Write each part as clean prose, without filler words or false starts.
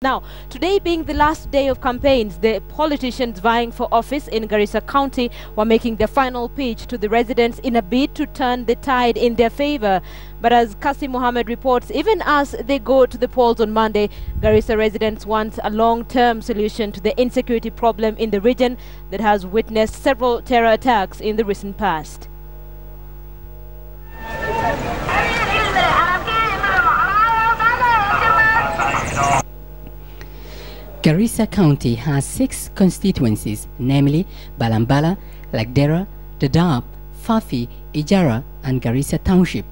Now, today being the last day of campaigns, the politicians vying for office in Garissa County were making their final pitch to the residents in a bid to turn the tide in their favor. But as Kasim Mohammed reports, even as they go to the polls on Monday, Garissa residents want a long-term solution to the insecurity problem in the region that has witnessed several terror attacks in the recent past. Garissa County has 6 constituencies, namely Balambala, Lagdera, Dadaab, Fafi, Ijara and Garissa Township.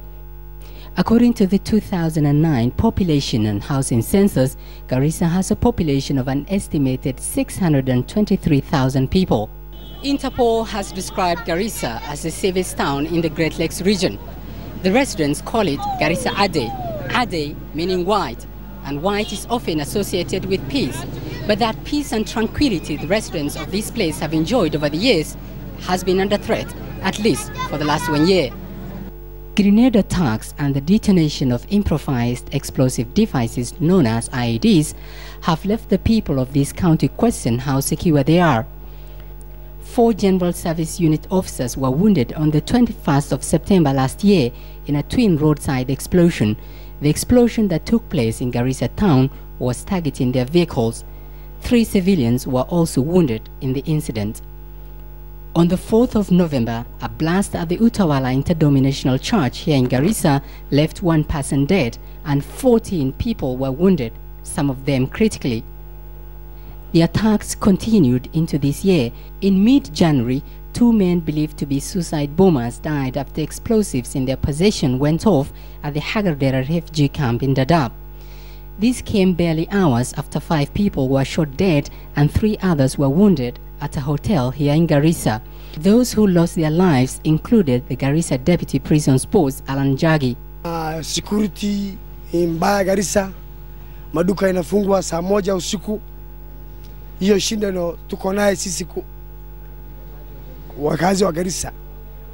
According to the 2009 Population and Housing Census, Garissa has a population of an estimated 623,000 people. Interpol has described Garissa as the safest town in the Great Lakes region. The residents call it Garissa Ade, Ade meaning white, and white is often associated with peace. But that peace and tranquility the residents of this place have enjoyed over the years has been under threat, at least for the last 1 year. Grenade attacks and the detonation of improvised explosive devices known as IEDs have left the people of this county question how secure they are. 4 General Service Unit officers were wounded on the 21st of September last year in a twin roadside explosion. The explosion that took place in Garissa town was targeting their vehicles. 3 civilians were also wounded in the incident. On the 4th of November, a blast at the Utawala Interdenominational Church here in Garissa left 1 person dead and 14 people were wounded, some of them critically. The attacks continued into this year. In mid-January, 2 men believed to be suicide bombers died after explosives in their possession went off at the Hagardera refugee camp in Dadaab. This came barely hours after 5 people were shot dead and 3 others were wounded at a hotel here in Garissa. Those who lost their lives included the Garissa Deputy Prison Boss Alan Jagi. Security mbaya Garissa, maduka inafungwa saa 1 usiku. Hiyo shindano tuko naye sisi wakazi wa Garissa.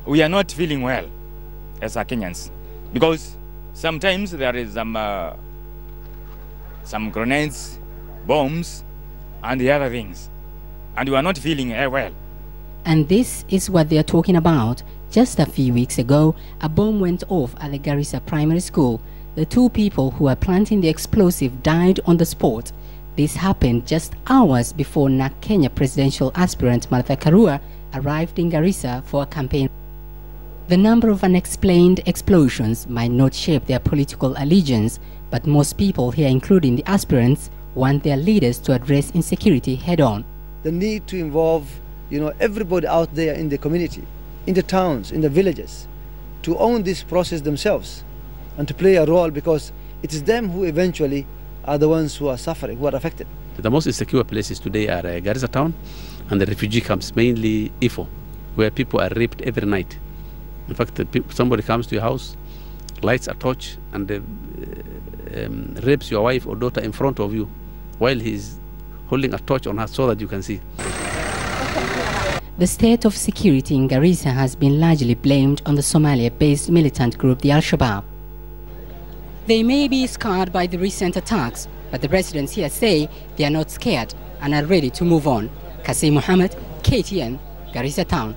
We are not feeling well as Kenyans because sometimes there is some grenades, bombs, and the other things, and we are not feeling well. And this is what they are talking about. Just a few weeks ago, a bomb went off at the Garissa Primary School. The 2 people who were planting the explosive died on the spot. This happened just hours before NAC Kenya presidential aspirant Martha Karua arrived in Garissa for a campaign. The number of unexplained explosions might not shape their political allegiance, but most people here, including the aspirants, want their leaders to address insecurity head-on. The need to involve, everybody out there in the community, in the towns, in the villages, to own this process themselves and to play a role, because it is them who eventually are the ones who are suffering, who are affected. The most insecure places today are Garissa town and the refugee camps, mainly Ifo, where people are raped every night. In fact, somebody comes to your house, lights a torch, and rapes your wife or daughter in front of you while he's holding a torch on her so that you can see. The state of security in Garissa has been largely blamed on the Somalia-based militant group, the Al-Shabaab. They may be scarred by the recent attacks, but the residents here say they are not scared and are ready to move on. Kasim Mohammed, KTN, Garissa Town.